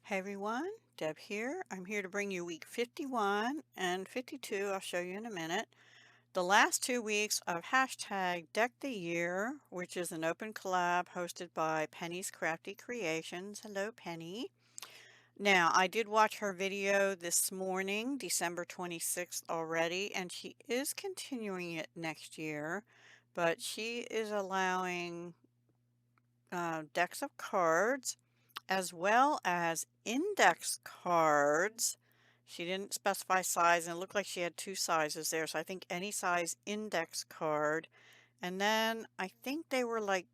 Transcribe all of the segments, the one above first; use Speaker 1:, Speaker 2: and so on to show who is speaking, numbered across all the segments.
Speaker 1: Hey everyone, Deb here. I'm here to bring you week 51 and 52. I'll show you in a minute. The last 2 weeks of hashtag Deck the Year, which is an open collab hosted by Penny's Crafty Creations. Hello, Penny. Now, I did watch her video this morning, December 26th already, and she is continuing it next year, but she is allowing decks of cards as well as index cards. She didn't specify size, and it looked like she had two sizes there, so I think any size index card. And then I think they were like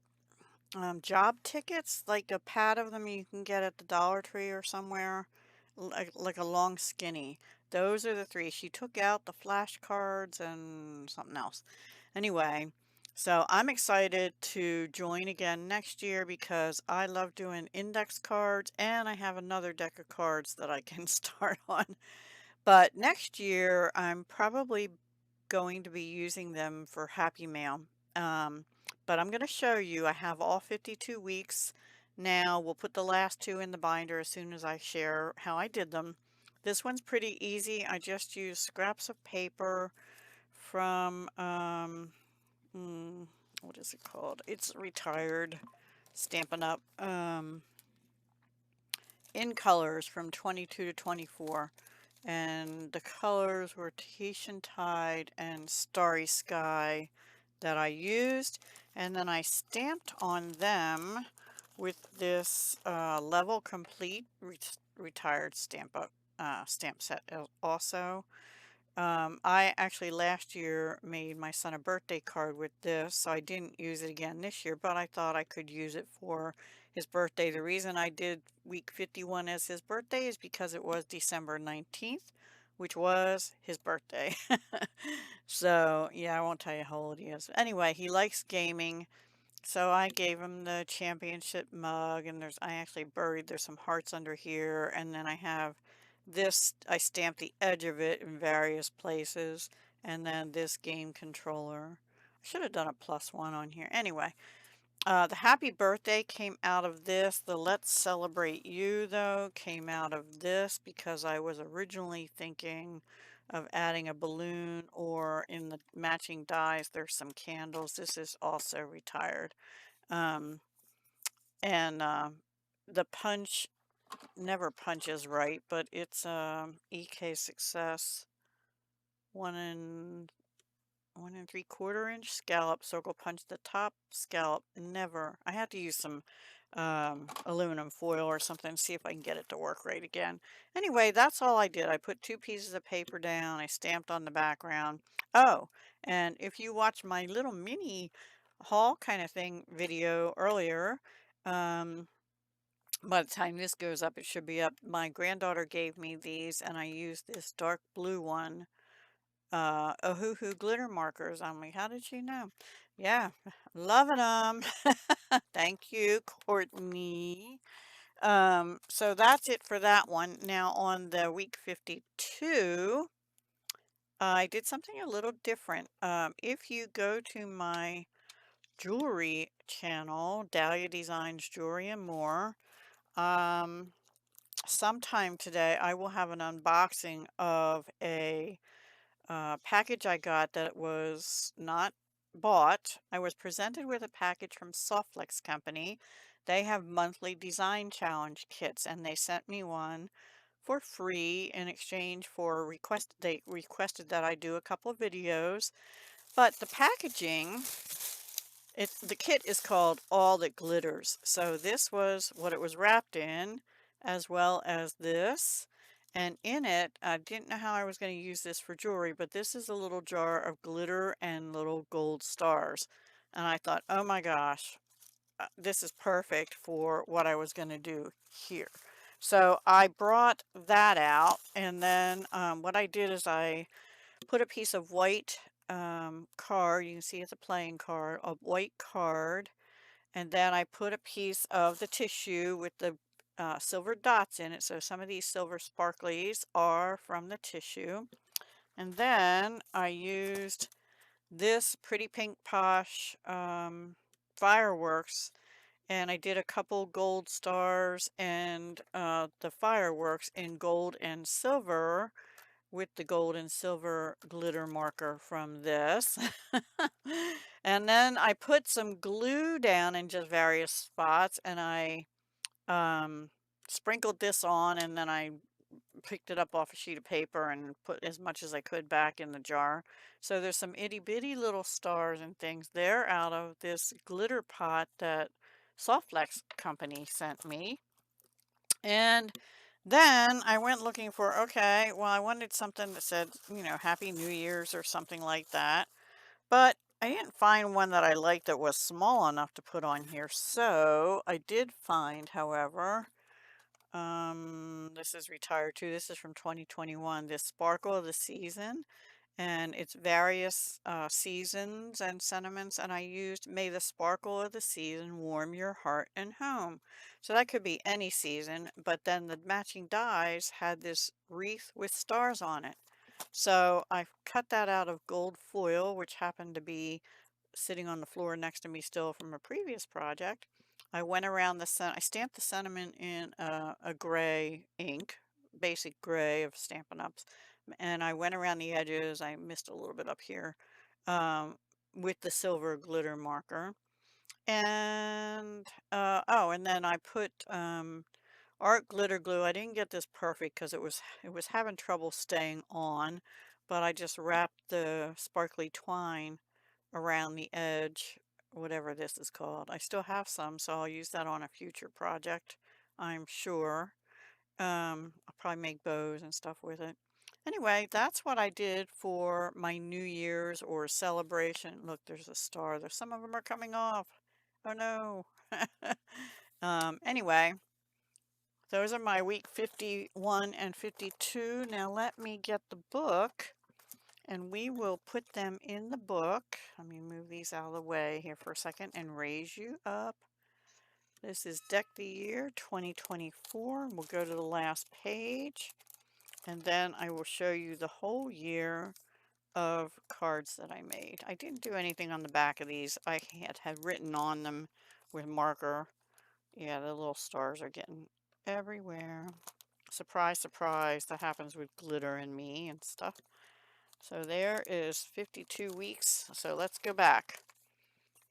Speaker 1: job tickets, like a pad of them you can get at the Dollar Tree or somewhere, like a long skinny. Those are the three. She took out the flashcards and something else. Anyway, so I'm excited to join again next year because I love doing index cards and I have another deck of cards that I can start on. But next year, I'm probably going to be using them for Happy Mail. Um, but I'm going to show you, I have all 52 weeks now. We'll put the last two in the binder as soon as I share how I did them. This one's pretty easy. I just used scraps of paper from, what is it called? It's retired Stampin' Up! In colors from 22 to 24. And the colors were Tahitian Tide and Starry Sky that I used. And then I stamped on them with this Level Complete retired stamp set also. I actually last year made my son a birthday card with this, so I didn't use it again this year, but I thought I could use it for his birthday. The reason I did week 51 as his birthday is because it was December 19th, which was his birthday. So, yeah, I won't tell you how old he is. Anyway, he likes gaming, so I gave him the championship mug, and I actually there's some hearts under here, and then I have this, I stamped the edge of it in various places, and then this game controller. I should have done a +1 on here. Anyway, the happy birthday came out of this. The let's celebrate you, though, came out of this because I was originally thinking of adding a balloon, or in the matching dies, there's some candles. This is also retired. Um, and the punch never punches right, but it's EK Success 1 and 3/4 inch scallop circle punch. The top scallop never. I had to use some aluminum foil or something to see if I can get it to work right again. Anyway, that's all I did. I put 2 pieces of paper down. I stamped on the background. Oh, and if you watch my little mini haul kind of thing video earlier, um, by the time this goes up, it should be up. My granddaughter gave me these, and I used this dark blue one, Ohuhu glitter markers. I'm like, how did she know? Yeah, loving them. Thank you, Courtney. So that's it for that one. Now on the week 52, I did something a little different. If you go to my jewelry channel, Dahlia Designs Jewelry and More, um, sometime today I will have an unboxing of a package I got that was not bought. I was presented with a package from Softlex Company. They have monthly design challenge kits, and they sent me one for free in exchange for they requested that I do a couple of videos. But the packaging, the kit is called All That Glitters. So this was what it was wrapped in, as well as this. And in it, I didn't know how I was going to use this for jewelry, but this is a little jar of glitter and little gold stars. And I thought, oh my gosh, this is perfect for what I was going to do here. So I brought that out, and then what I did is I put a piece of white card, you can see it's a playing card, a white card, and then I put a piece of the tissue with the silver dots in it. So some of these silver sparklies are from the tissue. And then I used this Pretty Pink Posh fireworks, and I did a couple gold stars and the fireworks in gold and silver with the gold and silver glitter marker from this. And then I put some glue down in just various spots, and I um, sprinkled this on, and then I picked it up off a sheet of paper and put as much as I could back in the jar. So there's some itty bitty little stars and things there out of this glitter pot that Softlex company sent me. And then I went looking for, okay, well, I wanted something that said, Happy New Year's or something like that. But I didn't find one that I liked that was small enough to put on here. So I did find, however, this is retired too. This is from 2021. This Sparkle of the Season, and it's various seasons and sentiments. And I used May the Sparkle of the Season warm your heart and home. So that could be any season, but then the matching dies had this wreath with stars on it. So I cut that out of gold foil, which happened to be sitting on the floor next to me still from a previous project. I went around I stamped the sentiment in a gray ink, basic gray of Stampin' Ups, and I went around the edges. I missed a little bit up here um, with the silver glitter marker. And oh, and then I put art glitter glue. I didn't get this perfect because it was having trouble staying on, but I just wrapped the sparkly twine around the edge, whatever this is called. I still have some, so I'll use that on a future project, I'm sure. I'll probably make bows and stuff with it. Anyway, that's what I did for my New Year's or celebration. Look, there's a star. There's some of them are coming off. Oh no. Anyway, those are my week 51 and 52. Now let me get the book and we will put them in the book. Let me move these out of the way here for a second and raise you up. This is Deck the Year 2024. We'll go to the last page, and then I will show you the whole year of cards that I made. I didn't do anything on the back of these. I had written on them with marker. Yeah, the little stars are getting everywhere. Surprise, surprise. That happens with glitter and me and stuff. So there is 52 weeks. So let's go back.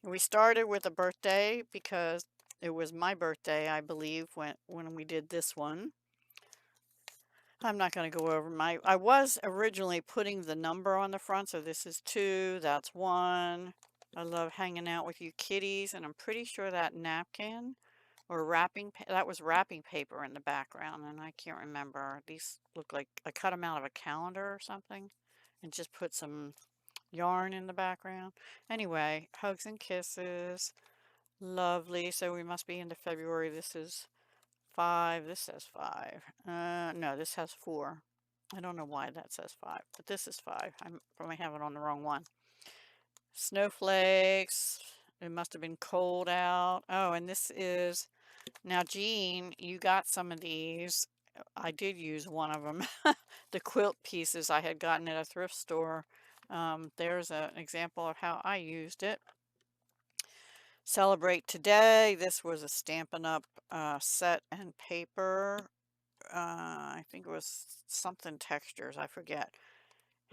Speaker 1: We started with a birthday because it was my birthday, I believe, when we did this one. I'm not going to go over I was originally putting the number on the front. So this is 2, that's 1. I love hanging out with you kitties. And I'm pretty sure that napkin or that was wrapping paper in the background. And I can't remember. These look like I cut them out of a calendar or something and just put some yarn in the background. Anyway, hugs and kisses. Lovely. So we must be into February. This is 5. This says 5. No, this has 4. I don't know why that says 5, but this is 5. I probably have it on the wrong one. Snowflakes. It must have been cold out. Oh, and this is, now Jean, you got some of these. I did use one of them. The quilt pieces I had gotten at a thrift store. There's an example of how I used it. Celebrate Today. This was a Stampin' Up set and paper. I think it was something textures. I forget.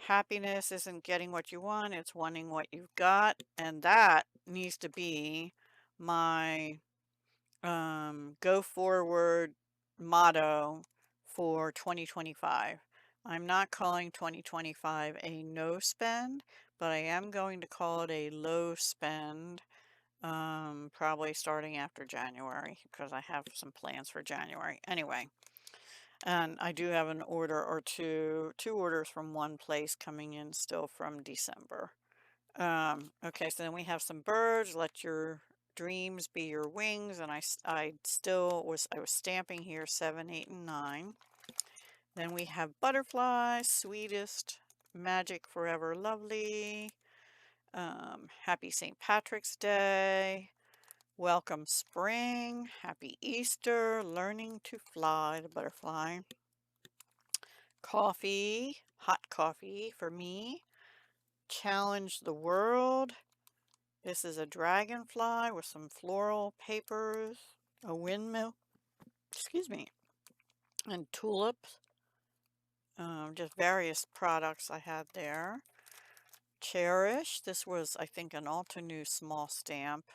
Speaker 1: Happiness isn't getting what you want. It's wanting what you've got. And that needs to be my go forward motto for 2025. I'm not calling 2025 a no spend, but I am going to call it a low spend, probably starting after January because I have some plans for January. Anyway, and I do have an order or two orders from one place coming in still from December. Okay, so then we have some birds. Let your dreams be your wings. And I was stamping here 7, 8, and 9. Then we have butterflies, sweetest, magic forever lovely. Happy St. Patrick's Day. Welcome spring. Happy Easter. Learning to fly, the butterfly. Coffee, hot coffee for me. Challenge the world. This is a dragonfly with some floral papers, a windmill, excuse me, and tulips. Just various products I had there. Cherish. This was, I think, an Altenew small stamp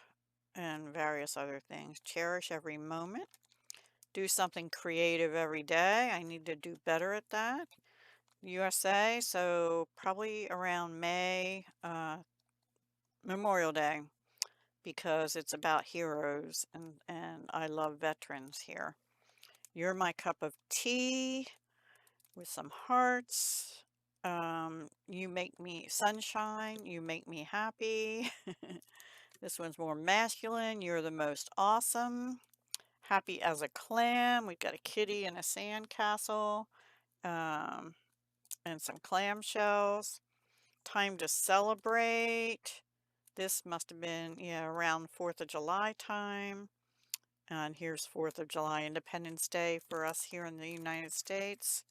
Speaker 1: and various other things. Cherish every moment. Do something creative every day. I need to do better at that. USA, so probably around May, Memorial Day, because it's about heroes and I love veterans here. You're my cup of tea with some hearts. You make me sunshine. You make me happy. This one's more masculine. You're the most awesome. Happy as a clam. We've got a kitty and a sandcastle, um, and some clamshells. Time to celebrate. This must have been, yeah, around 4th of July time. And here's 4th of July Independence Day for us here in the United States.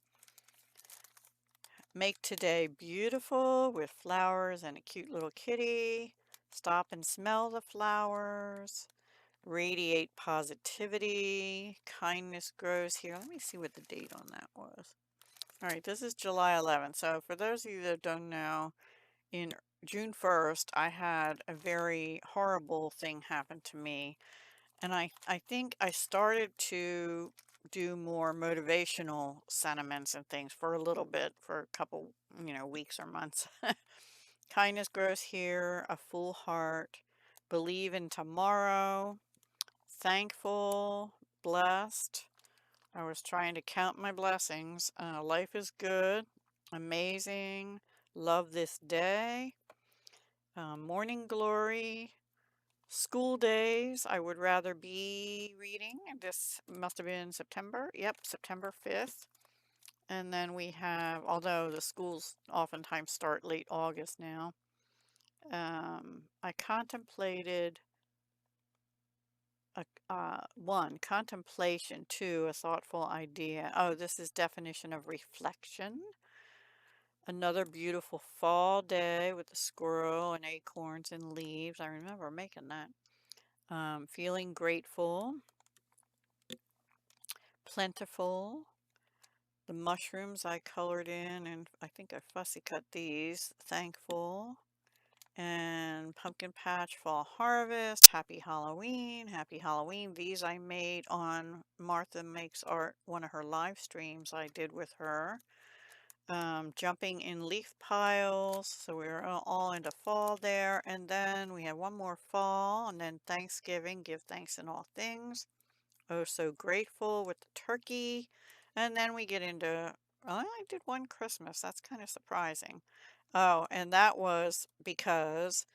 Speaker 1: Make today beautiful with flowers and a cute little kitty. Stop and smell the flowers. Radiate positivity. Kindness grows here. Let me see what the date on that was. All right, this is July 11th. So for those of you that don't know, in June 1st, I had a very horrible thing happen to me. And I think I started to do more motivational sentiments and things for a little bit, for a couple, weeks or months. Kindness grows here, a full heart, believe in tomorrow, thankful, blessed. I was trying to count my blessings. Life is good, amazing, love this day, morning glory, school days. I would rather be reading. This must have been September. Yep, September 5th. And then we have, although the schools oftentimes start late August now, I contemplated one, contemplation, two, a thoughtful idea. Oh, this is definition of reflection. Another beautiful fall day with a squirrel and acorns and leaves. I remember making that. Feeling grateful, plentiful. The mushrooms I colored in, and I think I fussy cut these. Thankful. And pumpkin patch fall harvest. Happy Halloween. Happy Halloween. These I made on Martha Makes Art, one of her live streams I did with her. Jumping in leaf piles. So we're all into fall there. And then we have one more fall, and then Thanksgiving. Give thanks in all things. Oh, so grateful with the turkey. And then we get into, I only did one Christmas. That's kind of surprising. Oh, and that was because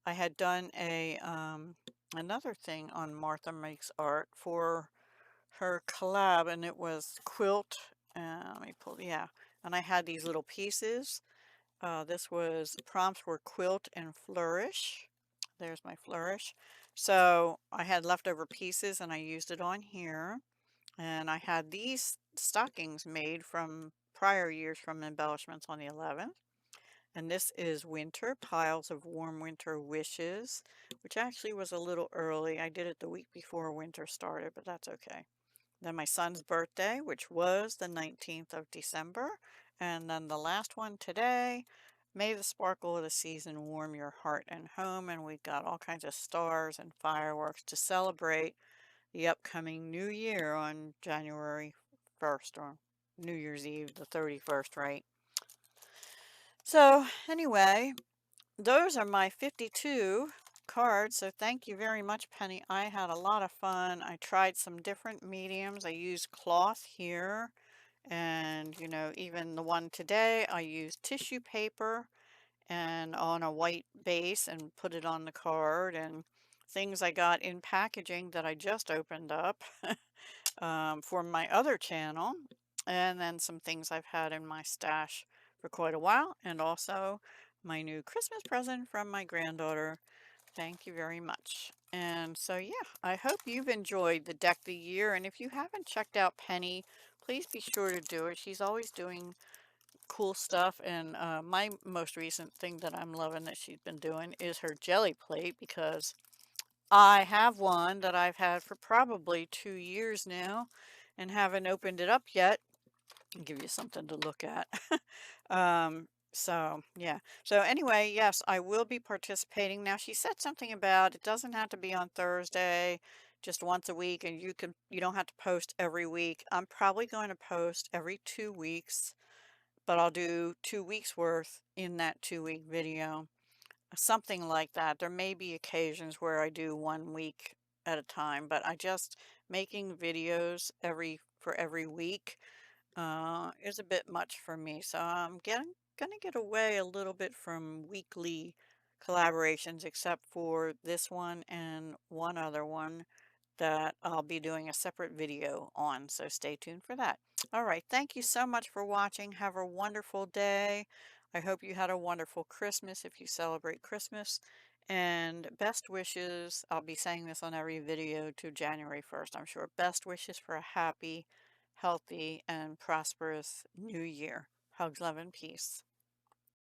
Speaker 1: I had done another thing on Martha Makes Art for her collab, and it was quilt. Let me pull, yeah. And I had these little pieces. This was, the prompts were quilt and flourish. There's my flourish. So I had leftover pieces and I used it on here. And I had these stockings made from prior years from embellishments on the 11th. And this is winter, piles of warm winter wishes, which actually was a little early. I did it the week before winter started, but that's okay. Then my son's birthday, which was the 19th of December. And then the last one today, may the sparkle of the season warm your heart and home. And we've got all kinds of stars and fireworks to celebrate the upcoming new year on January 1st, or New Year's Eve, the 31st, right? So anyway, those are my 52 cards. So thank you very much, Penny. I had a lot of fun. I tried some different mediums. I used cloth here. And, even the one today, I used tissue paper and on a white base and put it on the card, and things I got in packaging that I just opened up for my other channel, and then some things I've had in my stash for quite a while, and also my new Christmas present from my granddaughter. Thank you very much. And so, yeah, I hope you've enjoyed the deck of the year. And if you haven't checked out Penny, please be sure to do it. She's always doing cool stuff. And my most recent thing that I'm loving that she's been doing is her jelly plate because I have one that I've had for probably 2 years now and haven't opened it up yet. I'll give you something to look at. So yeah. So anyway, yes, I will be participating. Now she said something about it doesn't have to be on Thursday, just once a week, and you don't have to post every week. I'm probably going to post every 2 weeks, but I'll do 2 weeks worth in that 2 week video. Something like that. There may be occasions where I do 1 week at a time, but I just making videos for every week is a bit much for me. So I'm gonna get away a little bit from weekly collaborations, except for this one and one other one that I'll be doing a separate video on. So stay tuned for that. All right. Thank you so much for watching. Have a wonderful day. I hope you had a wonderful Christmas if you celebrate Christmas. And best wishes. I'll be saying this on every video to January 1st, I'm sure. Best wishes for a happy, healthy, and prosperous new year. Hugs, love, and peace.